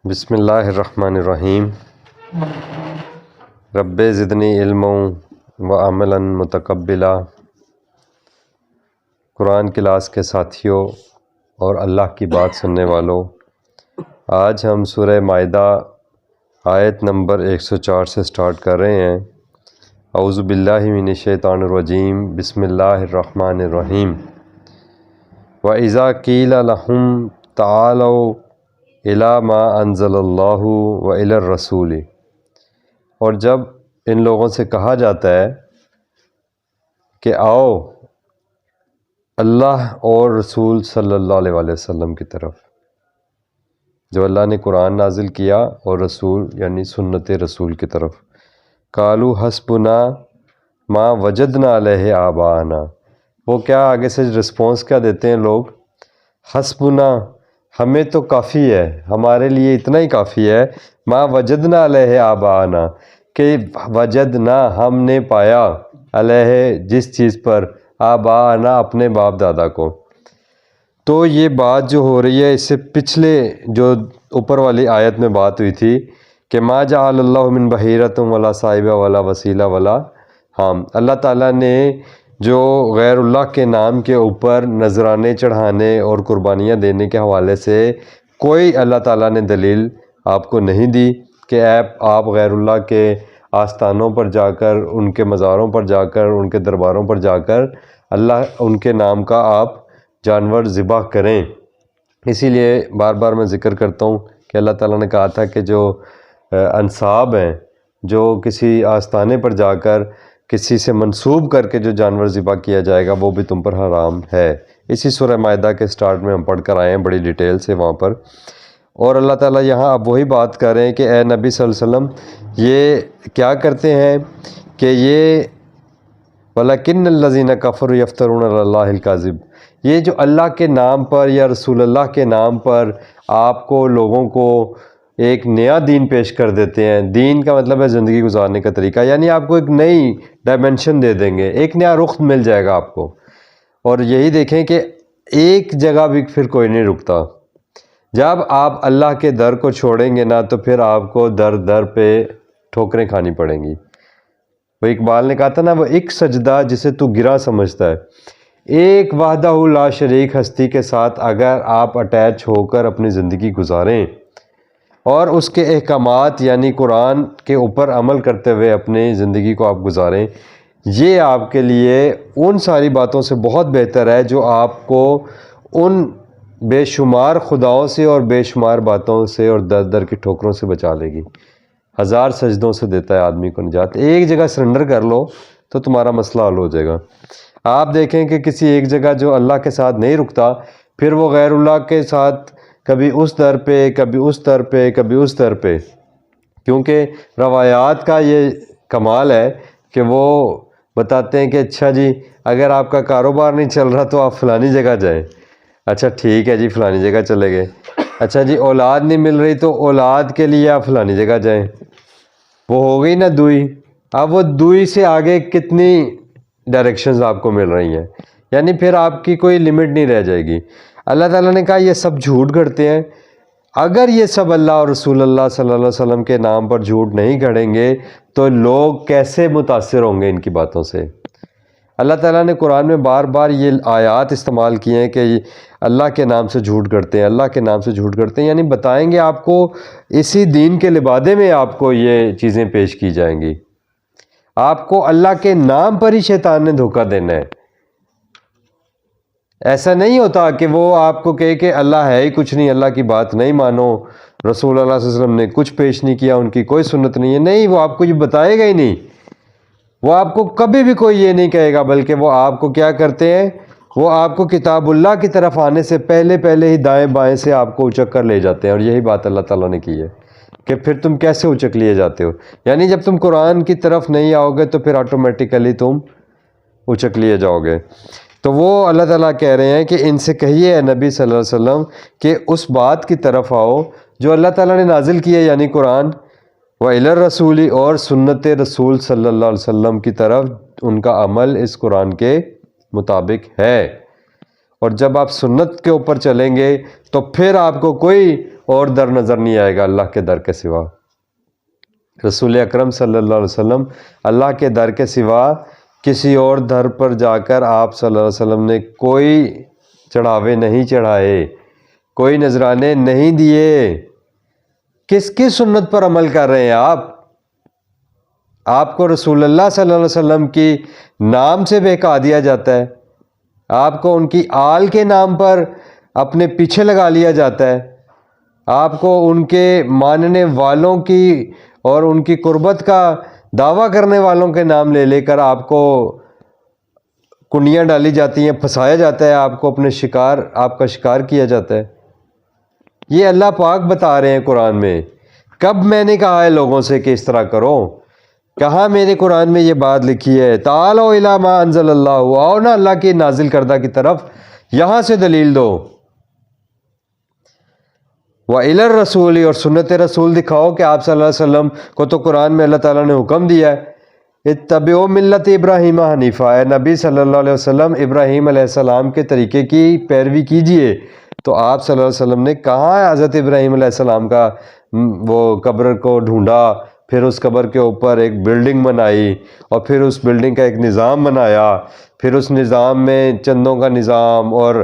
بسم اللہ الرحمن الرحیم۔ رب زدنی علما و عملا متقبلا۔ قرآن کلاس کے ساتھیوں اور اللہ کی بات سننے والوں، آج ہم سورہ مائدہ آیت نمبر 104 سے سٹارٹ کر رہے ہیں۔ اعوذ باللہ من الشیطان الرجیم، بسم اللہ الرحمن الرحیم۔ وَإِذَا قِيلَ لَهُمْ تَعَالَوْا إِلَى مَا أَنزَلَ اللَّهُ وَإِلَى الرَّسُولِ، اور جب ان لوگوں سے کہا جاتا ہے کہ آؤ اللہ اور رسول صلی اللہ علیہ وسلم کی طرف، جو اللہ نے قرآن نازل کیا، اور رسول یعنی سنت رسول کی طرف، قالوا حسبنا ما وجدنا علیہ آباءنا، وہ کیا آگے سے رسپانس کیا دیتے ہیں لوگ؟ حسبنا، ہمیں تو کافی ہے، ہمارے لیے اتنا ہی کافی ہے، ما وجدنا علیہ آباءنا، کہ وجدنا ہم نے پایا، علیہ جس چیز پر، آباءنا اپنے باپ دادا کو۔ تو یہ بات جو ہو رہی ہے اس سے پچھلے جو اوپر والی آیت میں بات ہوئی تھی کہ ما جعل اللہ من بحیرۃ ولا صاحبہ ولا وسیلہ ولا حام، اللہ تعالیٰ نے جو غیر اللہ کے نام کے اوپر نذرانے چڑھانے اور قربانیاں دینے کے حوالے سے کوئی اللہ تعالیٰ نے دلیل آپ کو نہیں دی کہ آپ غیر اللہ کے آستانوں پر جا کر، ان کے مزاروں پر جا کر، ان کے درباروں پر جا کر ان کے نام کا آپ جانور ذبح کریں۔ اسی لیے بار بار میں ذکر کرتا ہوں کہ اللہ تعالیٰ نے کہا تھا کہ جو انصاب ہیں، جو کسی آستانے پر جا کر کسی سے منسوب کر کے جو جانور ذبح کیا جائے گا وہ بھی تم پر حرام ہے۔ اسی سورہ مائدہ کے سٹارٹ میں ہم پڑھ کر آئے ہیں بڑی ڈیٹیل سے وہاں پر، اور اللہ تعالیٰ یہاں اب وہی بات کر رہے ہیں کہ اے نبی صلی اللہ علیہ وسلم یہ کیا کرتے ہیں کہ یہ وَلَكِنَّ الَّذِينَ كَفَرُوا يَفْتَرُونَ عَلَى اللَّهِ الْكَذِبَ، یہ جو اللہ کے نام پر یا رسول اللہ کے نام پر آپ کو، لوگوں کو ایک نیا دین پیش کر دیتے ہیں۔ دین کا مطلب ہے زندگی گزارنے کا طریقہ، یعنی آپ کو ایک نئی ڈائمنشن دے دیں گے، ایک نیا رخ مل جائے گا آپ کو۔ اور یہی دیکھیں کہ ایک جگہ بھی پھر کوئی نہیں رکتا، جب آپ اللہ کے در کو چھوڑیں گے نا تو پھر آپ کو در در پہ ٹھوکریں کھانی پڑیں گی۔ وہ اقبال نے کہا تھا نا، وہ ایک سجدہ جسے تو گرا سمجھتا ہے، ایک وحدہ لا شریک ہستی کے ساتھ اگر آپ اٹیچ ہو کر اپنی زندگی گزاریں اور اس کے احکامات یعنی قرآن کے اوپر عمل کرتے ہوئے اپنی زندگی کو آپ گزاریں، یہ آپ کے لیے ان ساری باتوں سے بہت بہتر ہے جو آپ کو ان بے شمار خداؤں سے اور بے شمار باتوں سے اور در در کی ٹھوکروں سے بچا لے گی۔ ہزار سجدوں سے دیتا ہے آدمی کو نجات۔ ایک جگہ سرنڈر کر لو تو تمہارا مسئلہ حل ہو جائے گا۔ آپ دیکھیں کہ کسی ایک جگہ جو اللہ کے ساتھ نہیں رکتا، پھر وہ غیر اللہ کے ساتھ کبھی اس در پہ، کبھی اس در پہ، کبھی اس در پہ، کیونکہ روایات کا یہ کمال ہے کہ وہ بتاتے ہیں کہ اچھا جی اگر آپ کا کاروبار نہیں چل رہا تو آپ فلانی جگہ جائیں، اچھا ٹھیک ہے جی فلانی جگہ چلے گئے، اچھا جی اولاد نہیں مل رہی تو اولاد کے لیے آپ فلانی جگہ جائیں، وہ ہو گئی نا دوئی۔ اب وہ دوئی سے آگے کتنی ڈائریکشنز آپ کو مل رہی ہیں، یعنی پھر آپ کی کوئی لمٹ نہیں رہ جائے گی۔ اللہ تعالیٰ نے کہا یہ سب جھوٹ گھڑتے ہیں۔ اگر یہ سب اللہ اور رسول اللہ صلی اللہ علیہ وسلم کے نام پر جھوٹ نہیں گھڑیں گے تو لوگ کیسے متاثر ہوں گے ان کی باتوں سے؟ اللہ تعالیٰ نے قرآن میں بار بار یہ آیات استعمال کیے ہیں کہ اللہ کے نام سے جھوٹ گھڑتے ہیں، اللہ کے نام سے جھوٹ گھڑتے ہیں، یعنی بتائیں گے آپ کو اسی دین کے لبادے میں آپ کو یہ چیزیں پیش کی جائیں گی۔ آپ کو اللہ کے نام پر ہی شیطان نے دھوکہ دینا ہے۔ ایسا نہیں ہوتا کہ وہ آپ کو کہے کہ اللہ ہے ہی کچھ نہیں، اللہ کی بات نہیں مانو، رسول اللہ صلی اللہ علیہ وسلم نے کچھ پیش نہیں کیا، ان کی کوئی سنت نہیں ہے، نہیں، وہ آپ کو یہ بتائے گا ہی نہیں، وہ آپ کو کبھی بھی کوئی یہ نہیں کہے گا، بلکہ وہ آپ کو کیا کرتے ہیں، وہ آپ کو کتاب اللہ کی طرف آنے سے پہلے ہی دائیں بائیں سے آپ کو اچک کر لے جاتے ہیں، اور یہی بات اللہ تعالیٰ نے کی ہے کہ پھر تم کیسے اچک لیے جاتے ہو، یعنی جب تم قرآن کی طرف نہیں آؤ گے تو پھر آٹومیٹیکلی تم اچک لیے جاؤ گے۔ تو وہ اللہ تعالیٰ کہہ رہے ہیں کہ ان سے کہیے اے نبی صلی اللہ علیہ وسلم کہ اس بات کی طرف آؤ جو اللہ تعالیٰ نے نازل کی ہے یعنی قرآن، وَإِلَى الرَّسُولِ اور سنت رسول صلی اللہ علیہ وسلم کی طرف ان کا عمل اس قرآن کے مطابق ہے۔ اور جب آپ سنت کے اوپر چلیں گے تو پھر آپ کو کوئی اور در نظر نہیں آئے گا اللہ کے در کے سوا۔ رسول اکرم صلی اللہ علیہ وسلم اللہ کے در کے سوا کسی اور در پر جا کر آپ صلی اللہ علیہ وسلم نے کوئی چڑھاوے نہیں چڑھائے، کوئی نذرانے نہیں دیے۔ کس کی سنت پر عمل کر رہے ہیں آپ کو رسول اللہ صلی اللہ علیہ وسلم کی نام سے بہکا دیا جاتا ہے، آپ کو ان کی آل کے نام پر اپنے پیچھے لگا لیا جاتا ہے، آپ کو ان کے ماننے والوں کی اور ان کی قربت کا دعویٰ کرنے والوں کے نام لے لے کر آپ کو کنیاں ڈالی جاتی ہیں، پھنسایا جاتا ہے، آپ کو آپ کا شکار کیا جاتا ہے۔ یہ اللہ پاک بتا رہے ہیں قرآن میں۔ کب میں نے کہا ہے لوگوں سے کہ اس طرح کرو؟ کہاں میرے قرآن میں یہ بات لکھی ہے؟ تعالوا الی ما انزل اللہ، آؤ نا اللہ کی نازل کردہ کی طرف، یہاں سے دلیل دو۔ وَإِلَى الرَّسُولِ، اور سنت رسول دکھاؤ کہ آپ صلی اللہ علیہ وسلم کو تو قرآن میں اللہ تعالیٰ نے حکم دیا ہے اتبعوا ملت ابراہیم حنیفہ، اے نبی صلی اللہ علیہ وسلم ابراہیم علیہ السلام کے طریقے کی پیروی کیجئے۔ تو آپ صلی اللہ علیہ وسلم نے کہاں حضرت ابراہیم علیہ السلام کا وہ قبر کو ڈھونڈا، پھر اس قبر کے اوپر ایک بلڈنگ بنائی اور پھر اس بلڈنگ کا ایک نظام بنایا، پھر اس نظام میں چندوں کا نظام اور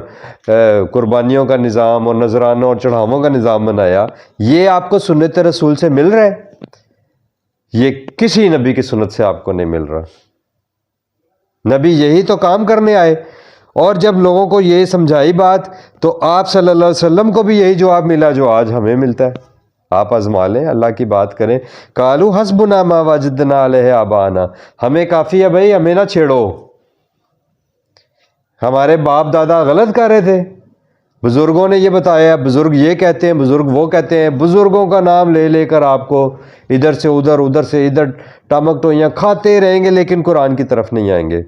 قربانیوں کا نظام اور نذرانوں اور چڑھاووں کا نظام بنایا۔ یہ آپ کو سنت رسول سے مل رہا ہے؟ یہ کسی نبی کی سنت سے آپ کو نہیں مل رہا۔ نبی یہی تو کام کرنے آئے، اور جب لوگوں کو یہ سمجھائی بات تو آپ صلی اللہ علیہ وسلم کو بھی یہی جواب ملا جو آج ہمیں ملتا ہے۔ آپ آزما لیں، اللہ کی بات کریں۔ قالوا حسبنا ما وجدنا علیہ آباءنا، ہمیں کافی ہے بھائی، ہمیں نہ چھیڑو، ہمارے باپ دادا غلط کر رہے تھے، بزرگوں نے یہ بتایا، بزرگ یہ کہتے ہیں، بزرگ وہ کہتے ہیں، بزرگوں کا نام لے لے کر آپ کو ادھر سے ادھر، ادھر سے ادھر ٹامک ٹوئیاں کھاتے رہیں گے، لیکن قرآن کی طرف نہیں آئیں گے۔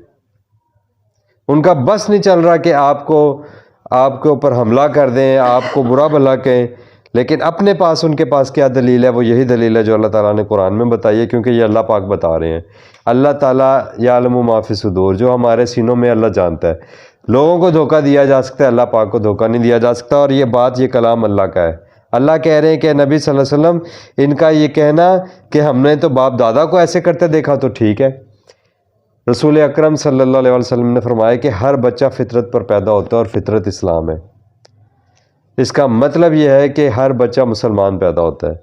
ان کا بس نہیں چل رہا کہ آپ کے اوپر حملہ کر دیں، آپ کو برا بھلا کہیں، لیکن اپنے پاس ان کے پاس کیا دلیل ہے؟ وہ یہی دلیل ہے جو اللہ تعالیٰ نے قرآن میں بتائی ہے، کیونکہ یہ اللہ پاک بتا رہے ہیں۔ اللہ تعالیٰ یعلم ما فی الصدور، جو ہمارے سینوں میں اللہ جانتا ہے۔ لوگوں کو دھوکہ دیا جا سکتا ہے، اللہ پاک کو دھوکہ نہیں دیا جا سکتا، اور یہ کلام اللہ کا ہے۔ اللہ کہہ رہے ہیں کہ نبی صلی اللہ علیہ وسلم، ان کا یہ کہنا کہ ہم نے تو باپ دادا کو ایسے کرتے دیکھا تو ٹھیک ہے۔ رسول اکرم صلی اللہ علیہ وسلم نے فرمایا کہ ہر بچہ فطرت پر پیدا ہوتا ہے، اور فطرت اسلام ہے۔ اس کا مطلب یہ ہے کہ ہر بچہ مسلمان پیدا ہوتا ہے۔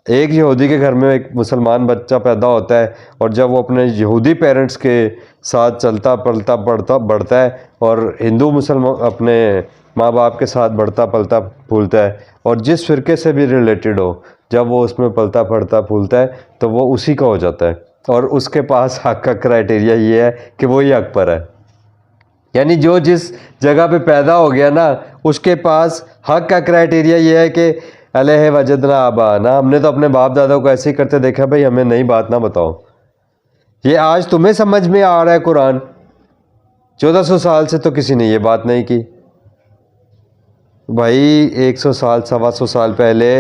ایک یہودی کے گھر میں ایک مسلمان بچہ پیدا ہوتا ہے، اور جب وہ اپنے یہودی پیرنٹس کے ساتھ چلتا پلتا بڑھتا ہے، اور ہندو مسلمان اپنے ماں باپ کے ساتھ بڑھتا پلتا پھولتا ہے، اور جس فرقے سے بھی ریلیٹڈ ہو، جب وہ اس میں پلتا پڑھتا پھولتا ہے تو وہ اسی کا ہو جاتا ہے، اور اس کے پاس حق کا کرائٹیریا یہ ہے کہ وہی حق پر ہے۔ یعنی جو جس جگہ پہ پیدا ہو گیا نا، اس کے پاس حق کا کرائٹیریا یہ ہے کہ علیہ وجدنا آباءنا، ہم نے تو اپنے باپ دادا کو ایسے ہی کرتے دیکھا، بھائی ہمیں نئی بات نہ بتاؤ۔ یہ آج تمہیں سمجھ میں آ رہا ہے قرآن، 1400 سال سے تو کسی نے یہ بات نہیں کی۔ بھائی 100 سال 125 سال پہلے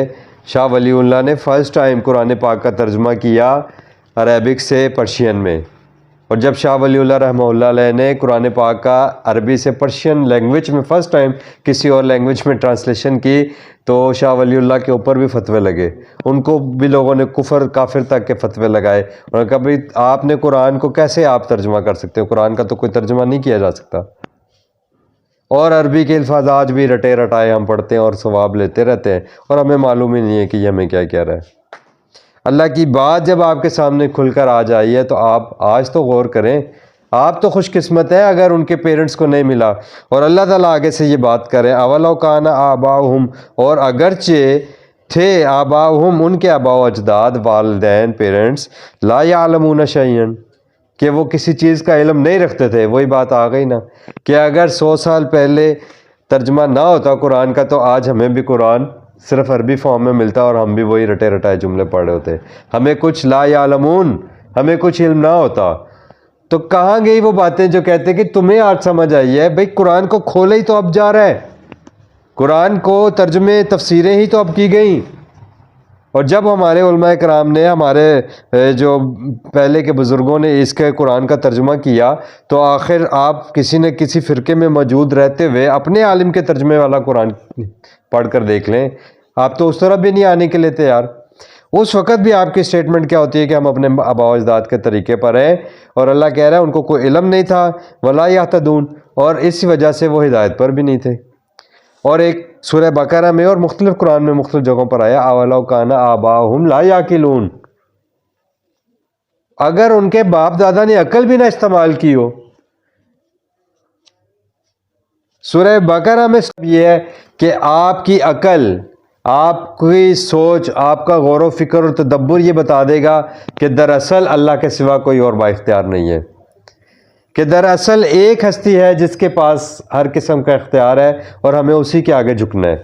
شاہ ولی اللہ نے فرسٹ ٹائم قرآن پاک کا ترجمہ کیا عربک سے پرشین میں، اور جب شاہ ولی اللہ رحمہ اللہ علیہ نے قرآن پاک کا عربی سے پرشین لینگویج میں فرسٹ ٹائم کسی اور لینگویج میں ٹرانسلیشن کی، تو شاہ ولی اللہ کے اوپر بھی فتوے لگے، ان کو بھی لوگوں نے کافر تک کے فتوے لگائے، انہوں نے کہا بھائی آپ نے قرآن کو کیسے آپ ترجمہ کر سکتے ہو؟ قرآن کا تو کوئی ترجمہ نہیں کیا جا سکتا۔ اور عربی کے الفاظ آج بھی رٹے رٹائے ہم پڑھتے ہیں اور ثواب لیتے رہتے ہیں، اور ہمیں معلوم ہی نہیں ہے کہ یہ ہمیں کیا کہہ رہا ہے۔ اللہ کی بات جب آپ کے سامنے کھل کر آ جائی ہے تو آپ آج تو غور کریں، آپ تو خوش قسمت ہیں اگر ان کے پیرنٹس کو نہیں ملا۔ اور اللہ تعالیٰ آگے سے یہ بات کریں، اولو کان آباؤہم، اور اگرچہ تھے آباؤہم ان کے آباء و اجداد، والدین پیرنٹس، لا یعلمون شیئا، کہ وہ کسی چیز کا علم نہیں رکھتے تھے۔ وہی بات آ گئی نا کہ اگر 100 سال پہلے ترجمہ نہ ہوتا قرآن کا تو آج ہمیں بھی قرآن صرف عربی فارم میں ملتا، اور ہم بھی وہی رٹے رٹائے جملے پڑھ رہے ہوتے، ہمیں کچھ لا یعلمون، ہمیں کچھ علم نہ ہوتا۔ تو کہاں گئی وہ باتیں جو کہتے کہ تمہیں آج سمجھ آئی ہے؟ بھئی قرآن کو کھولے ہی تو اب جا رہا ہے، قرآن کو ترجمے تفسیریں ہی تو اب کی گئیں۔ اور جب ہمارے علماء کرام نے، ہمارے جو پہلے کے بزرگوں نے اس کے قرآن کا ترجمہ کیا، تو آخر آپ کسی نہ کسی فرقے میں موجود رہتے ہوئے اپنے عالم کے ترجمے والا قرآن پڑھ کر دیکھ لیں، آپ تو اس طرف بھی نہیں آنے کے لیے تیار. اس وقت بھی آپ کی اسٹیٹمنٹ کیا ہوتی ہے کہ ہم اپنے آباء و اجداد کے طریقے پر ہیں, اور اللہ کہہ رہا ہے ان کو کوئی علم نہیں تھا, ولا یہتدون, اور اسی وجہ سے وہ ہدایت پر بھی نہیں تھے. اور ایک سورہ بقرہ میں اور مختلف قرآن میں مختلف جگہوں پر آیا اولو کان آباؤہم لا یعقلون, اگر ان کے باپ دادا نے عقل بھی نہ استعمال کی ہو. سورہ بقرہ میں سب یہ ہے کہ آپ کی عقل, آپ کی سوچ, آپ کا غور و فکر اور تدبر یہ بتا دے گا کہ دراصل اللہ کے سوا کوئی اور با اختیار نہیں ہے, کہ دراصل ایک ہستی ہے جس کے پاس ہر قسم کا اختیار ہے, اور ہمیں اسی کے آگے جھکنا ہے,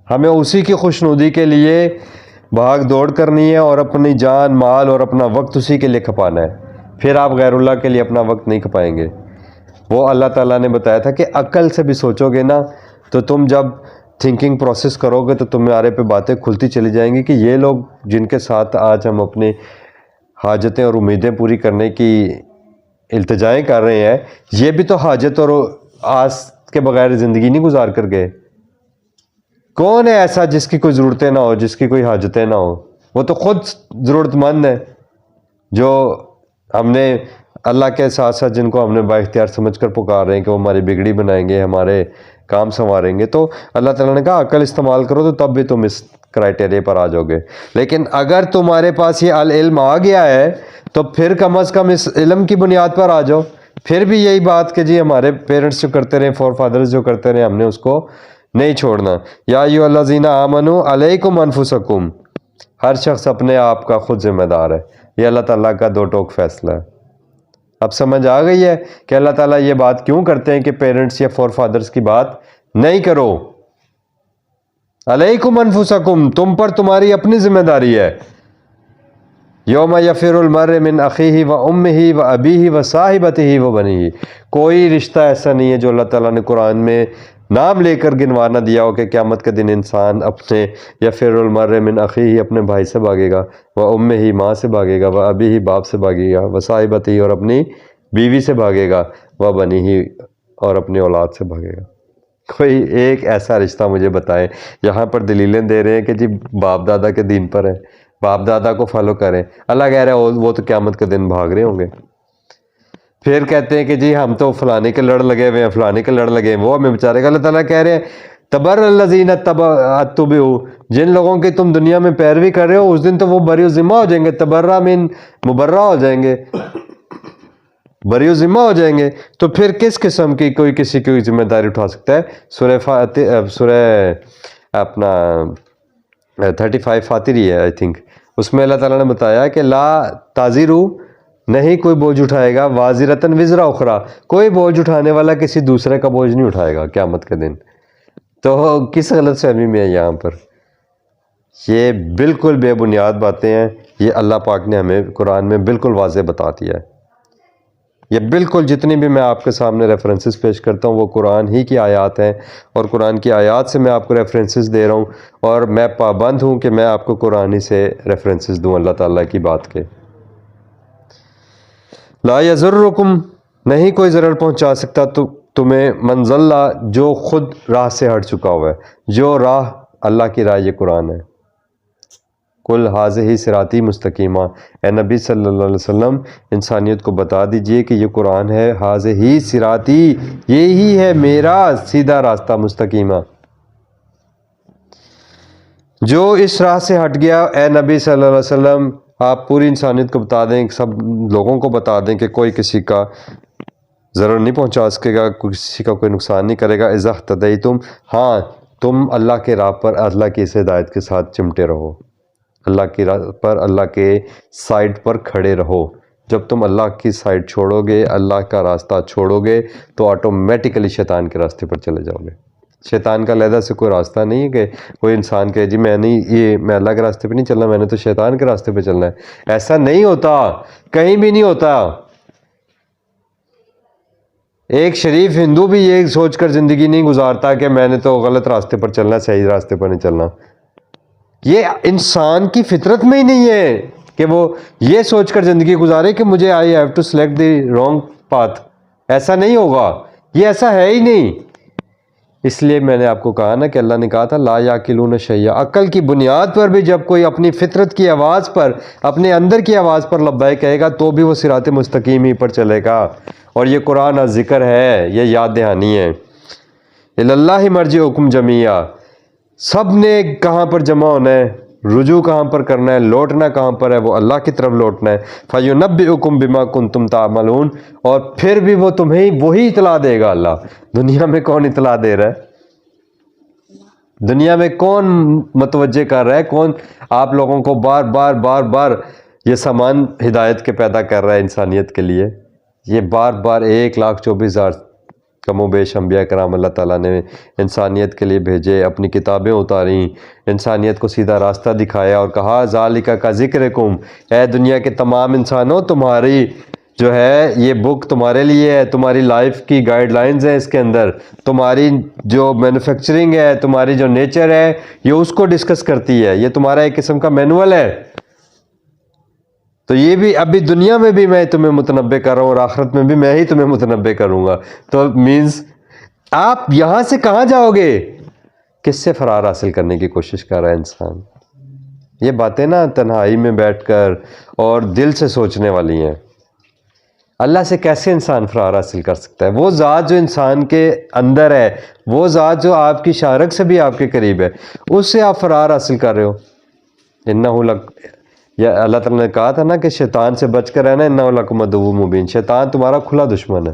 ہمیں اسی کی خوشنودی کے لیے بھاگ دوڑ کرنی ہے, اور اپنی جان مال اور اپنا وقت اسی کے لیے کھپانا ہے. پھر آپ غیر اللہ کے لیے اپنا وقت نہیں کھپائیں گے. وہ اللہ تعالیٰ نے بتایا تھا کہ عقل سے بھی سوچو گے نا, تو تم جب تھنکنگ پروسیس کرو گے تو تمہارے پہ باتیں کھلتی چلی جائیں گی کہ یہ لوگ جن کے ساتھ آج ہم اپنی حاجتیں اور امیدیں پوری کرنے کی التجائیں کر رہے ہیں, یہ بھی تو حاجت اور آس کے بغیر زندگی نہیں گزار کر گئے. کون ہے ایسا جس کی کوئی ضرورتیں نہ ہو, جس کی کوئی حاجتیں نہ ہو؟ وہ تو خود ضرورت مند ہے. جو ہم نے اللہ کے ساتھ ساتھ جن کو ہم نے با اختیار سمجھ کر پکار رہے ہیں کہ وہ ہماری بگڑی بنائیں گے, ہمارے کام سنواریں گے, تو اللہ تعالیٰ نے کہا عقل استعمال کرو تو تب بھی تم اس کرائٹیریا پر آ جاؤ گے. لیکن اگر تمہارے پاس یہ العلم آ گیا ہے تو پھر کم از کم اس علم کی بنیاد پر آ جاؤ. پھر بھی یہی بات کہ جی ہمارے پیرنٹس جو کرتے رہے, فور فادرز جو کرتے رہے, ہم نے اس کو نہیں چھوڑنا. یا ایھا الذین آمنوا علیکم انفسکم, ہر شخص اپنے آپ کا خود ذمہ دار ہے. یہ اللہ تعالیٰ کا دو ٹوک فیصلہ ہے. اب سمجھ آ گئی ہے کہ اللہ تعالیٰ یہ بات کیوں کرتے ہیں کہ پیرنٹس یا فور فادرز کی بات نہیں کرو. علیکم انفسکم, تم پر تمہاری اپنی ذمہ داری ہے. یوم یفر المرء من اخیہ و امہ و ابیہ و صاحبتہ و بنیہ, کوئی رشتہ ایسا نہیں ہے جو اللہ تعالیٰ نے قرآن میں نام لے کر گنوا نہ دیا ہو کہ قیامت کے دن انسان اپنے یفر المرء من اخیہ اپنے بھائی سے بھاگے گا, و امہ ماں سے بھاگے گا, و ابیہ باپ سے بھاگے گا, و صاحبتہ اور اپنی بیوی سے بھاگے گا, و بنیہ اور اپنی اولاد سے بھاگے گا. کوئی ایک ایسا رشتہ مجھے بتائیں. یہاں پر دلیلیں دے رہے ہیں کہ جی باپ دادا کے دین پر ہے, باپ دادا کو فالو کریں. اللہ کہہ رہا ہے وہ تو قیامت کے دن بھاگ رہے ہوں گے. پھر کہتے ہیں کہ جی ہم تو فلانے کے لڑ لگے ہوئے ہیں, فلانے کے لڑ لگے ہیں, وہ ہمیں بیچارے گا. اللہ تعالیٰ کہہ رہے ہیں تبر الذین اتبعوا, جن لوگوں کی تم دنیا میں پیروی کر رہے ہو اس دن تو وہ بری و ذمہ ہو جائیں گے. تبرہ من مبرہ ہو جائیں گے, بری و ذمہ ہو جائیں گے. تو پھر کس قسم کی کوئی کسی کی ذمہ داری اٹھا سکتا ہے؟ سورہ اپنا 35 فاتری ہے آئی تھنک, اس میں اللہ تعالیٰ نے بتایا کہ لا تازرو, نہیں کوئی بوجھ اٹھائے گا, وازرتن وزر اخرى, کوئی بوجھ اٹھانے والا کسی دوسرے کا بوجھ نہیں اٹھائے گا قیامت کے دن. تو کس غلط فہمی میں ہے یہاں پر؟ یہ بالکل بے بنیاد باتیں ہیں. یہ اللہ پاک نے ہمیں قرآن میں بالکل واضح بتا دیا ہے. یہ بالکل جتنی بھی میں آپ کے سامنے ریفرنسز پیش کرتا ہوں وہ قرآن ہی کی آیات ہیں, اور قرآن کی آیات سے میں آپ کو ریفرنسز دے رہا ہوں, اور میں پابند ہوں کہ میں آپ کو قرآن ہی سے ریفرنسز دوں اللہ تعالیٰ کی بات کے. لا یضرکم, نہیں کوئی ضرر پہنچا سکتا تمہیں, من ضل, جو خود راہ سے ہٹ چکا ہوا ہے. جو راہ اللہ کی راہ یہ قرآن ہے. کل ھذہ صراطی مستقیمہ, اے نبی صلی اللہ علیہ وسلم انسانیت کو بتا دیجئے کہ یہ قرآن ہے. ھذہ صراطی, یہی ہے میرا سیدھا راستہ مستقیمہ. جو اس راہ سے ہٹ گیا, اے نبی صلی اللہ علیہ وسلم آپ پوری انسانیت کو بتا دیں, سب لوگوں کو بتا دیں کہ کوئی کسی کا ضرر نہیں پہنچا سکے گا, کسی کا کوئی نقصان نہیں کرے گا. اذا اہتدیتم, ہاں تم اللہ کے راہ پر اللہ کی اس ہدایت کے ساتھ چمٹے رہو, اللہ کی راہ پر, اللہ کے سائڈ پر کھڑے رہو. جب تم اللہ کی سائڈ چھوڑو گے, اللہ کا راستہ چھوڑو گے, تو آٹومیٹیکلی شیطان کے راستے پر چلے جاؤ گے. شیطان کا علیحدہ سے کوئی راستہ نہیں ہے کہ کوئی انسان کہے جی میں اللہ کے راستے پہ نہیں چلنا, میں نے تو شیطان کے راستے پہ چلنا ہے. ایسا نہیں ہوتا, کہیں بھی نہیں ہوتا. ایک شریف ہندو بھی یہ سوچ کر زندگی نہیں گزارتا کہ میں نے تو غلط راستے پر چلنا ہے, صحیح راستے پر نہیں چلنا. یہ انسان کی فطرت میں ہی نہیں ہے کہ وہ یہ سوچ کر زندگی گزارے کہ مجھے I have to select the wrong path. ایسا نہیں ہوگا, یہ ایسا ہے ہی نہیں. اس لیے میں نے آپ کو کہا نا کہ اللہ نے کہا تھا لا یعقلون شیئا، عقل کی بنیاد پر بھی جب کوئی اپنی فطرت کی آواز پر، اپنے اندر کی آواز پر لبیک کہے گا تو بھی وہ صراط مستقیم ہی پر چلے گا۔ اور یہ قرآن اور ذکر ہے، یہ یاد دہانی ہے۔ اللہ مرجعکم جمیعا، سب نے کہاں پر جمع ہونا ہے، رجوع کہاں پر کرنا ہے، لوٹنا کہاں پر ہے، وہ اللہ کی طرف لوٹنا ہے۔ فَيُنَبِّئُكُم بِمَا كُنتُمْ تَعْمَلُونَ، اور پھر بھی وہ تمہیں وہی اطلاع دے گا۔ اللہ دنیا میں کون اطلاع دے رہا ہے؟ دنیا میں کون متوجہ کر رہا ہے؟ کون آپ لوگوں کو بار بار بار بار یہ سامان ہدایت کے پیدا کر رہا ہے انسانیت کے لیے؟ یہ بار بار 1,24,000 کم و بیش انبیاء کرام اللہ تعالیٰ نے انسانیت کے لیے بھیجے، اپنی کتابیں اتاریں، انسانیت کو سیدھا راستہ دکھایا اور کہا ذالک کا ذکرکم، اے دنیا کے تمام انسانوں، تمہاری جو ہے یہ بک تمہارے لیے ہے، تمہاری لائف کی گائیڈ لائنز ہیں اس کے اندر، تمہاری جو مینوفیکچرنگ ہے، تمہاری جو نیچر ہے، یہ اس کو ڈسکس کرتی ہے، یہ تمہارا ایک قسم کا مینول ہے۔ تو یہ بھی ابھی دنیا میں بھی میں تمہیں متنبع کر رہا ہوں اور آخرت میں بھی میں ہی تمہیں متنبع کروں گا۔ تو مینز آپ یہاں سے کہاں جاؤ گے؟ کس سے فرار حاصل کرنے کی کوشش کر رہا ہے انسان؟ یہ باتیں نا تنہائی میں بیٹھ کر اور دل سے سوچنے والی ہیں۔ اللہ سے کیسے انسان فرار حاصل کر سکتا ہے؟ وہ ذات جو انسان کے اندر ہے، وہ ذات جو آپ کی شارک سے بھی آپ کے قریب ہے، اس سے آپ فرار حاصل کر رہے ہو۔ یا اللہ تعالیٰ نے کہا تھا نا کہ شیطان سے بچ کر رہنا، انہ لکم عدو مبین، شیطان تمہارا کھلا دشمن ہے۔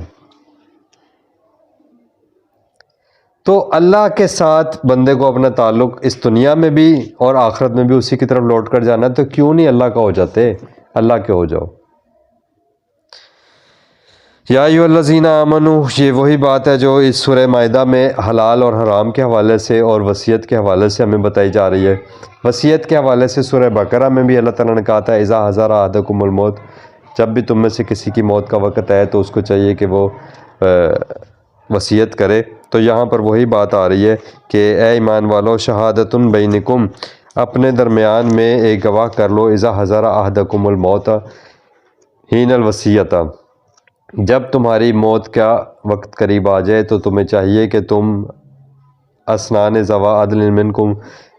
تو اللہ کے ساتھ بندے کو اپنا تعلق اس دنیا میں بھی اور آخرت میں بھی اسی کی طرف لوٹ کر جانا، تو کیوں نہیں اللہ کا ہو جاتے؟ اللہ کے ہو جاؤ۔ یا ایھا الذین آمنوا، یہ وہی بات ہے جو اس سورہ مائدہ میں حلال اور حرام کے حوالے سے اور وصیت کے حوالے سے ہمیں بتائی جا رہی ہے۔ وصیت کے حوالے سے سورہ بقرہ میں بھی اللہ تعالیٰ نے کہا تھا اذا حضر احدکم الموت، جب بھی تم میں سے کسی کی موت کا وقت آئے تو اس کو چاہیے کہ وہ وصیت کرے۔ تو یہاں پر وہی بات آ رہی ہے کہ اے ایمان والو شہادۃ بینکم، اپنے درمیان میں ایک گواہ کر لو، اذا حضر احدکم الموت حین الوصیۃ، جب تمہاری موت کا وقت قریب آ جائے تو تمہیں چاہیے کہ تم اسنان ذوا عدل منکم،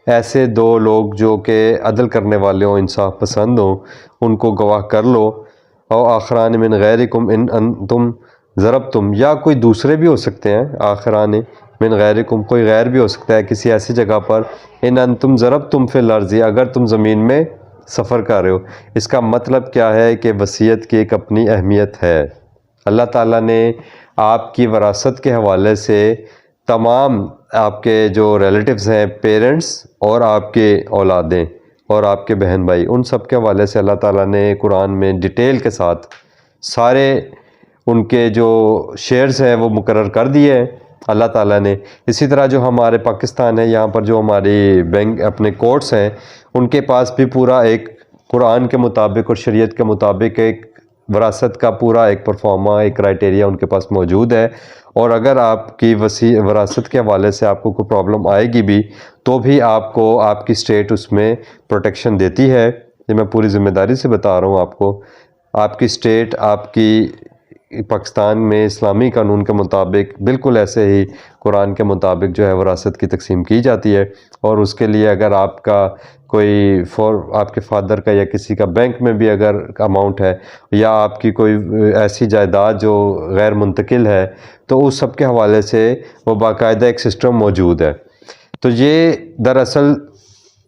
ایسے دو لوگ جو کہ عدل کرنے والے ہوں، انصاف پسند ہوں، ان کو گواہ کر لو۔ او آخران من غیرکم ان انتم ضربتم، یا کوئی دوسرے بھی ہو سکتے ہیں، آخران من غیرکم، کوئی غیر بھی ہو سکتا ہے کسی ایسی جگہ پر، ان انتم ضربتم فی الارض، اگر تم زمین میں سفر کر رہے ہو۔ اس کا مطلب کیا ہے کہ وصیت کی ایک اپنی اہمیت ہے۔ اللہ تعالیٰ نے آپ کی وراثت کے حوالے سے تمام آپ کے جو ریلیٹیوز ہیں، پیرنٹس اور آپ کے اولادیں اور آپ کے بہن بھائی، ان سب کے حوالے سے اللہ تعالیٰ نے قرآن میں ڈیٹیل کے ساتھ سارے ان کے جو شیئرز ہیں وہ مقرر کر دیے ہیں اللہ تعالیٰ نے۔ اسی طرح جو ہمارے پاکستان ہے، یہاں پر جو ہماری بینک اپنے کورٹس ہیں، ان کے پاس بھی پورا ایک قرآن کے مطابق اور شریعت کے مطابق ایک وراثت کا پورا ایک پرفارما، ایک کرائٹیریا ان کے پاس موجود ہے۔ اور اگر آپ کی وراثت کے حوالے سے آپ کو کوئی پرابلم آئے گی بھی تو بھی آپ کو آپ کی اسٹیٹ اس میں پروٹیکشن دیتی ہے۔ یہ میں پوری ذمہ داری سے بتا رہا ہوں آپ کو، آپ کی اسٹیٹ آپ کی پاکستان میں اسلامی قانون کے مطابق بالکل ایسے ہی قرآن کے مطابق جو ہے وراثت کی تقسیم کی جاتی ہے۔ اور اس کے لیے اگر آپ کا کوئی آپ کے فادر کا یا کسی کا بینک میں بھی اگر اماؤنٹ ہے، یا آپ کی کوئی ایسی جائیداد جو غیر منتقل ہے، تو اس سب کے حوالے سے وہ باقاعدہ ایک سسٹم موجود ہے۔ تو یہ دراصل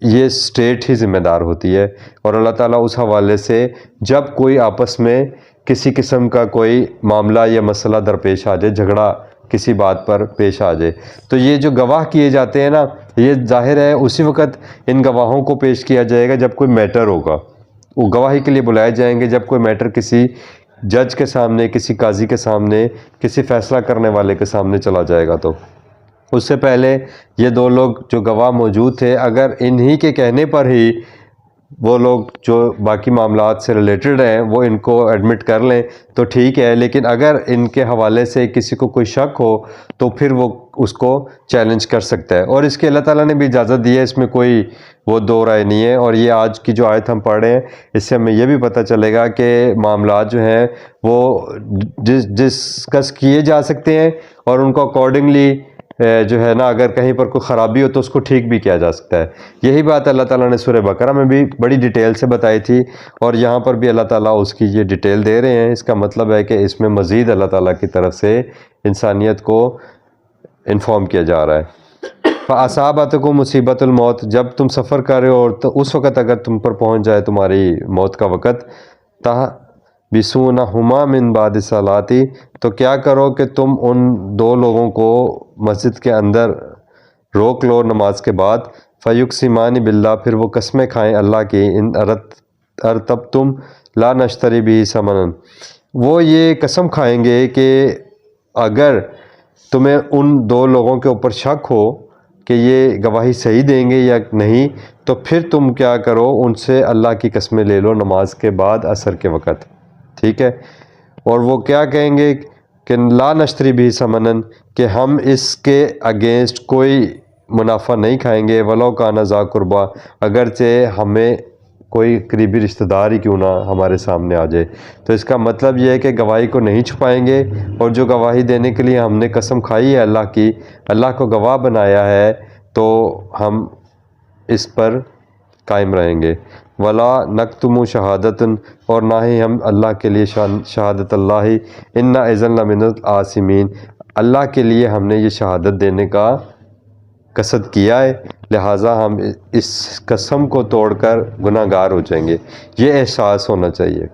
یہ اسٹیٹ ہی ذمہ دار ہوتی ہے، اور اللہ تعالیٰ اس حوالے سے جب کوئی آپس میں کسی قسم کا کوئی معاملہ یا مسئلہ درپیش آ جائے، جھگڑا کسی بات پر پیش آ جائے، تو یہ جو گواہ کیے جاتے ہیں نا، یہ ظاہر ہے اسی وقت ان گواہوں کو پیش کیا جائے گا جب کوئی میٹر ہوگا، وہ گواہی کے لیے بلائے جائیں گے جب کوئی میٹر کسی جج کے سامنے، کسی قاضی کے سامنے، کسی فیصلہ کرنے والے کے سامنے چلا جائے گا۔ تو اس سے پہلے یہ دو لوگ جو گواہ موجود تھے، اگر انہی کے کہنے پر ہی وہ لوگ جو باقی معاملات سے ریلیٹڈ ہیں وہ ان کو ایڈمٹ کر لیں تو ٹھیک ہے، لیکن اگر ان کے حوالے سے کسی کو کوئی شک ہو تو پھر وہ اس کو چیلنج کر سکتا ہے، اور اس کے اللہ تعالیٰ نے بھی اجازت دی ہے، اس میں کوئی وہ دو رائے نہیں ہے۔ اور یہ آج کی جو آیت ہم پڑھ رہے ہیں، اس سے ہمیں یہ بھی پتہ چلے گا کہ معاملات جو ہیں وہ ڈسکس کیے جا سکتے ہیں اور ان کو اکارڈنگلی جو ہے نا اگر کہیں پر کوئی خرابی ہو تو اس کو ٹھیک بھی کیا جا سکتا ہے۔ یہی بات اللہ تعالیٰ نے سورہ بقرہ میں بھی بڑی ڈیٹیل سے بتائی تھی، اور یہاں پر بھی اللہ تعالیٰ اس کی یہ ڈیٹیل دے رہے ہیں۔ اس کا مطلب ہے کہ اس میں مزید اللہ تعالیٰ کی طرف سے انسانیت کو انفارم کیا جا رہا ہے۔ فَأَصَابَتْكُم مُصِیبَۃُ الْمَوْتِ، جب تم سفر کر رہے ہو اور تو اس وقت اگر تم پر پہنچ جائے تمہاری موت کا وقت، تَحْبِسُونَہُمَا مِن بَعْدِ الصَّلَاةِ، تو کیا کرو کہ تم ان دو لوگوں کو مسجد کے اندر روک لو نماز کے بعد، فَيُقْسِمَانِ بِاللَّهِ، پھر وہ قسمیں کھائیں اللہ کی، ان ارتبتم لا نشتری بہ ثمنا، وہ یہ قسم کھائیں گے کہ اگر تمہیں ان دو لوگوں کے اوپر شک ہو کہ یہ گواہی صحیح دیں گے یا نہیں، تو پھر تم کیا کرو، ان سے اللہ کی قسمیں لے لو نماز کے بعد عصر کے وقت، ٹھیک ہے۔ اور وہ کیا کہیں گے کہ لا نشتری بہ ثمنا، کہ ہم اس کے اگینسٹ کوئی منافع نہیں کھائیں گے، ولو کان ذا قربا، اگرچہ ہمیں کوئی قریبی رشتہ دار ہی کیوں نہ ہمارے سامنے آ جائے۔ تو اس کا مطلب یہ ہے کہ گواہی کو نہیں چھپائیں گے، اور جو گواہی دینے کے لیے ہم نے قسم کھائی ہے اللہ کی، اللہ کو گواہ بنایا ہے، تو ہم اس پر قائم رہیں گے۔ ولا نکتم شہادت، اور نہ ہی ہم اللہ کے لیے شہادت اللہ، انا اذا لمن العاصمین، اللہ کے لیے ہم نے یہ شہادت دینے کا قصد کیا ہے، لہٰذا ہم اس قسم کو توڑ کر گناہ گار ہو جائیں گے۔ یہ احساس ہونا چاہیے،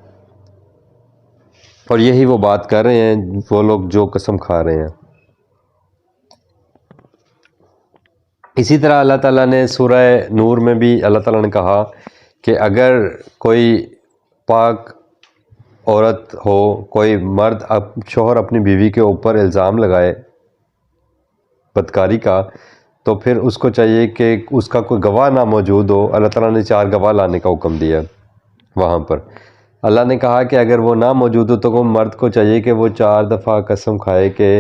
اور یہی وہ بات کر رہے ہیں وہ لوگ جو قسم کھا رہے ہیں۔ اسی طرح اللہ تعالیٰ نے سورہ نور میں بھی اللہ تعالیٰ نے کہا کہ اگر کوئی پاک عورت ہو، کوئی مرد شوہر اپنی بیوی کے اوپر الزام لگائے بدکاری کا، تو پھر اس کو چاہیے کہ اس کا کوئی گواہ نہ موجود ہو۔ اللہ تعالیٰ نے 4 گواہ لانے کا حکم دیا وہاں پر۔ اللہ نے کہا کہ اگر وہ نہ موجود ہو تو وہ مرد کو چاہیے کہ وہ 4 دفعہ قسم کھائے کہ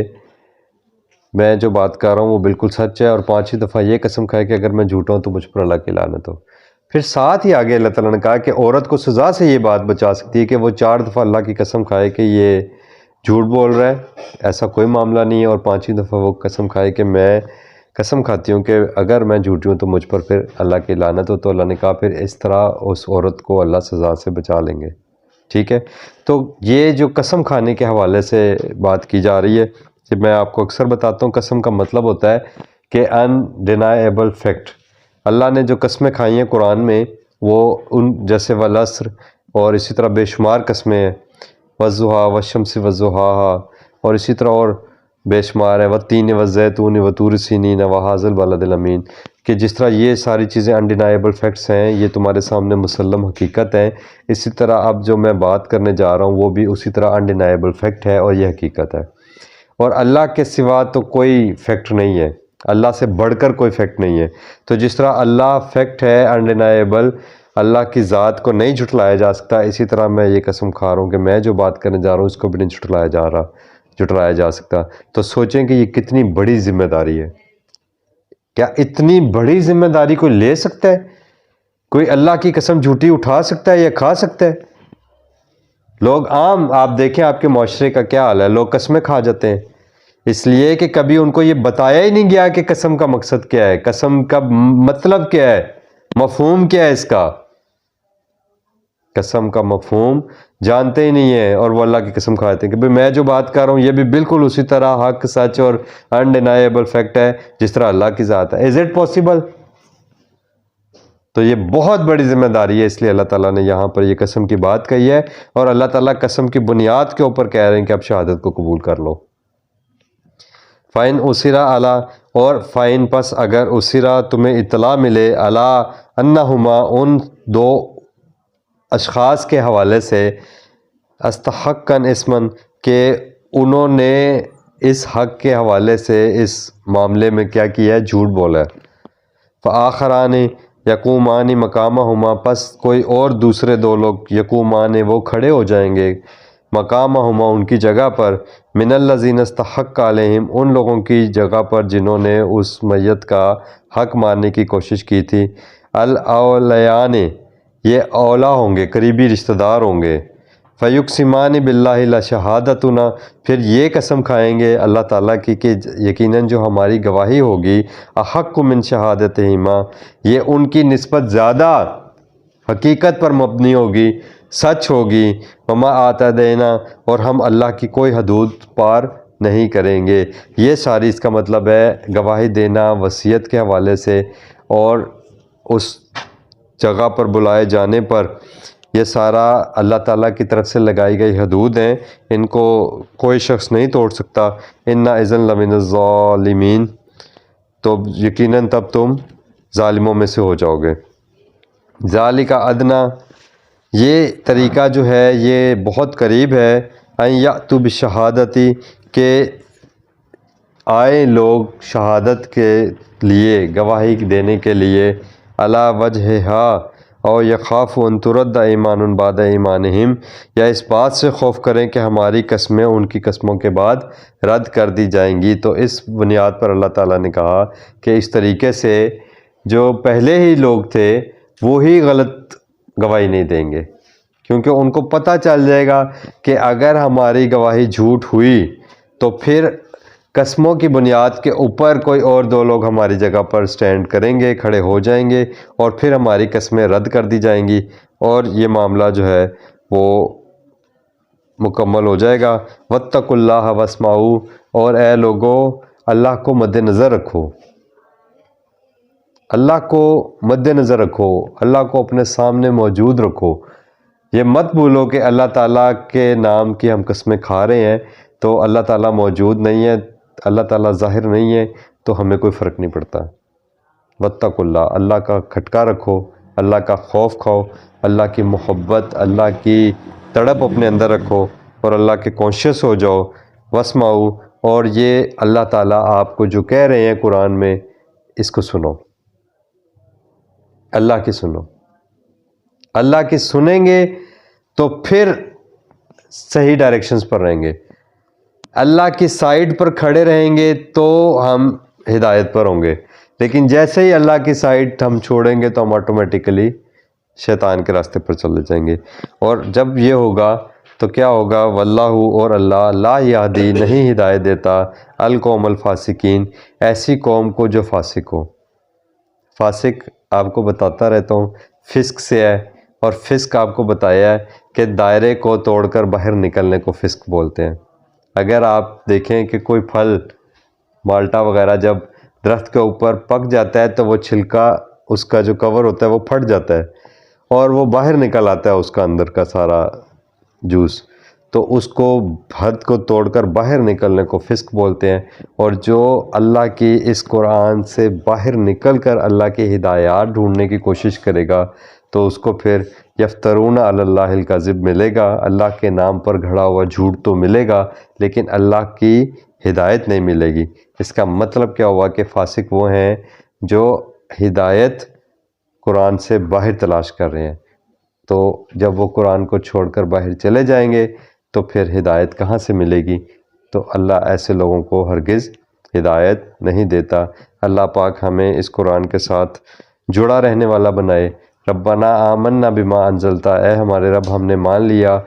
میں جو بات کر رہا ہوں وہ بالکل سچ ہے، اور 5ویں دفعہ یہ قسم کھائے کہ اگر میں جھوٹا ہوں تو مجھ پر اللہ کی لعنت ہو۔ پھر ساتھ ہی آگے اللہ تعالیٰ نے کہا کہ عورت کو سزا سے یہ بات بچا سکتی ہے کہ وہ 4 دفعہ اللہ کی قسم کھائے کہ یہ جھوٹ بول رہا ہے، ایسا کوئی معاملہ نہیں ہے، اور 5ویں دفعہ وہ قسم کھائے کہ میں قسم کھاتی ہوں کہ اگر میں جھوٹی ہوں تو مجھ پر پھر اللہ کی لعنت ہو۔ تو اللہ نے کہا پھر اس طرح اس عورت کو اللہ سزا سے بچا لیں گے، ٹھیک ہے۔ تو یہ جو قسم کھانے کے حوالے سے بات کی جا رہی ہے، کہ میں آپ کو اکثر بتاتا ہوں قسم کا مطلب ہوتا ہے کہ انڈینائیبل فیکٹ۔ اللہ نے جو قسمیں کھائی ہیں قرآن میں، وہ ان جیسے والعصر، اور اسی طرح بے شمار قسمیں ہیں، والضحیٰ والشمس والضحیٰ، اور اسی طرح اور بے شمار ہے، والتین والزیتون وطور سینین وہذا البلد الامین، کہ جس طرح یہ ساری چیزیں انڈینائیبل فیکٹس ہیں، یہ تمہارے سامنے مسلم حقیقت ہیں، اسی طرح اب جو میں بات کرنے جا رہا ہوں وہ بھی اسی طرح انڈینائیبل فیکٹ ہے، اور یہ حقیقت ہے۔ اور اللہ کے سوا تو کوئی فیکٹ نہیں ہے، اللہ سے بڑھ کر کوئی فیکٹ نہیں ہے۔ تو جس طرح اللہ فیکٹ ہے انڈینائیبل، اللہ کی ذات کو نہیں جھٹلایا جا سکتا، اسی طرح میں یہ قسم کھا رہا ہوں کہ میں جو بات کرنے جا رہا ہوں اس کو بھی نہیں جھٹلایا جا سکتا۔ تو سوچیں کہ یہ کتنی بڑی ذمہ داری ہے۔ کیا اتنی بڑی ذمہ داری کوئی لے سکتا ہے؟ کوئی اللہ کی قسم جھوٹی اٹھا سکتا ہے یا کھا سکتا ہے؟ لوگ عام، آپ دیکھیں آپ کے معاشرے کا کیا حال ہے، لوگ قسمیں کھا جاتے ہیں، اس لیے کہ کبھی ان کو یہ بتایا ہی نہیں گیا کہ قسم کا مقصد کیا ہے، قسم کا مطلب کیا ہے، مفہوم کیا ہے اس کا۔ قسم کا مفہوم جانتے ہی نہیں ہیں، اور وہ اللہ کی قسم کھاتے ہیں کہ میں جو بات کر رہا ہوں یہ بھی بالکل اسی طرح حق، سچ اور انڈینائیبل فیکٹ ہے جس طرح اللہ کی ذات ہے۔ Is it possible? تو یہ بہت بڑی ذمہ داری ہے، اس لیے اللہ تعالیٰ نے یہاں پر یہ قسم کی بات کہی ہے، اور اللہ تعالیٰ قسم کی بنیاد کے اوپر کہہ رہے ہیں کہ اب شہادت کو قبول کر لو۔ فَإِنْ أُسِرَ عَلَىٰ، اور فَإِنْ پس اگر أُسِرَ تمہیں اطلاع ملے، عَلَىٰ أَنَّهُمَا ان 2 اشخاص کے حوالے سے، استحقاً اسماً کہ انہوں نے اس حق کے حوالے سے اس معاملے میں کیا کیا ہے، جھوٹ بولا ہے۔ فآخران یقومان مقامہما، پس کوئی اور دوسرے 2 لوگ، یقومان وہ کھڑے ہو جائیں گے، مقامہما ان کی جگہ پر، من الذین استحق علیہم ان لوگوں کی جگہ پر جنہوں نے اس میت کا حق مارنے کی کوشش کی تھی، الاولیان یہ اولا ہوں گے، قریبی رشتہ دار ہوں گے، فیقسمان باللہ لشہادتنا، پھر یہ قسم کھائیں گے اللہ تعالیٰ کی کہ یقیناً جو ہماری گواہی ہوگی احق من شہادتہما، یہ ان کی نسبت زیادہ حقیقت پر مبنی ہوگی، سچ ہوگی، وما اعتدینا، اور ہم اللہ کی کوئی حدود پار نہیں کریں گے۔ یہ ساری اس کا مطلب ہے گواہی دینا وصیت کے حوالے سے اور اس جگہ پر بلائے جانے پر، یہ سارا اللہ تعالیٰ کی طرف سے لگائی گئی حدود ہیں، ان کو کوئی شخص نہیں توڑ سکتا۔ انا اذن لمن الظالمین، تو یقیناً تب تم ظالموں میں سے ہو جاؤ گے۔ ذالک ادنا، یہ طریقہ جو ہے یہ بہت قریب ہے، ان یأتوا بالشہادتی، کہ آئے لوگ شہادت کے لیے، گواہی دینے کے لیے، علی وجہہا، اور یخاف ان ترد ایمان بعد ایمانہم، یا اس بات سے خوف کریں کہ ہماری قسمیں ان کی قسموں کے بعد رد کر دی جائیں گی۔ تو اس بنیاد پر اللہ تعالیٰ نے کہا کہ اس طریقے سے جو پہلے ہی لوگ تھے وہی غلط گواہی نہیں دیں گے، کیونکہ ان کو پتہ چل جائے گا کہ اگر ہماری گواہی جھوٹ ہوئی تو پھر قسموں کی بنیاد کے اوپر کوئی اور دو لوگ ہماری جگہ پر سٹینڈ کریں گے، کھڑے ہو جائیں گے، اور پھر ہماری قسمیں رد کر دی جائیں گی، اور یہ معاملہ جو ہے وہ مکمل ہو جائے گا۔ واتقوا اللہ واسمعوا، اور اے لوگو اللہ کو مد نظر رکھو، اللہ کو مد نظر رکھو، اللہ کو اپنے سامنے موجود رکھو۔ یہ مت بھولو کہ اللہ تعالیٰ کے نام کی ہم قسمیں کھا رہے ہیں تو اللہ تعالیٰ موجود نہیں ہے، اللہ تعالیٰ ظاہر نہیں ہے، تو ہمیں کوئی فرق نہیں پڑتا۔ واتقوا اللہ، اللہ کا کھٹکا رکھو، اللہ کا خوف کھاؤ، اللہ کی محبت، اللہ کی تڑپ اپنے اندر رکھو، اور اللہ کے کانشیس ہو جاؤ۔ واسمعوا، اور یہ اللہ تعالیٰ آپ کو جو کہہ رہے ہیں قرآن میں، اس کو سنو، اللہ کی سنو، اللہ کی سنیں گے تو پھر صحیح ڈائریکشنز پر رہیں گے، اللہ کی سائیڈ پر کھڑے رہیں گے تو ہم ہدایت پر ہوں گے، لیکن جیسے ہی اللہ کی سائیڈ ہم چھوڑیں گے تو ہم آٹومیٹیکلی شیطان کے راستے پر چلے جائیں گے۔ اور جب یہ ہوگا تو کیا ہوگا؟ واللہ، اور اللہ لا یہدی، نہیں ہدایت دیتا، القوم الفاسقین، ایسی قوم کو جو فاسق ہو۔ فاسق آپ کو بتاتا رہتا ہوں فسق سے ہے، اور فسق آپ کو بتایا ہے کہ دائرے کو توڑ کر باہر نکلنے کو فسق بولتے ہیں۔ اگر آپ دیکھیں کہ کوئی پھل، مالٹا وغیرہ جب درخت کے اوپر پک جاتا ہے تو وہ چھلکا، اس کا جو کور ہوتا ہے وہ پھٹ جاتا ہے اور وہ باہر نکل آتا ہے اس کا اندر کا سارا جوس، تو اس کو حد کو توڑ کر باہر نکلنے کو فسق بولتے ہیں۔ اور جو اللہ کی اس قرآن سے باہر نکل کر اللہ کی ہدایات ڈھونڈنے کی کوشش کرے گا تو اس کو پھر یفترون علی اللہ الکذب ملے گا، اللہ کے نام پر گھڑا ہوا جھوٹ تو ملے گا، لیکن اللہ کی ہدایت نہیں ملے گی۔ اس کا مطلب کیا ہوا کہ فاسق وہ ہیں جو ہدایت قرآن سے باہر تلاش کر رہے ہیں، تو جب وہ قرآن کو چھوڑ کر باہر چلے جائیں گے تو پھر ہدایت کہاں سے ملے گی؟ تو اللہ ایسے لوگوں کو ہرگز ہدایت نہیں دیتا۔ اللہ پاک ہمیں اس قرآن کے ساتھ جڑا رہنے والا بنائے۔ ربنا آمنا بما انزلتا، اے ہمارے رب ہم نے مان لیا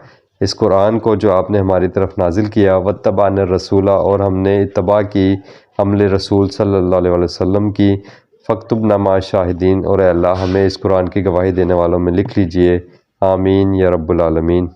اس قرآن کو جو آپ نے ہماری طرف نازل کیا، واتبعنا الرسول، اور ہم نے اتباع کی عمل رسول صلی اللہ علیہ وسلم کی، فاکتبنا مع الشاہدین، اور اے اللہ ہمیں اس قرآن کی گواہی دینے والوں میں لکھ لیجئے، آمین یا رب العالمین۔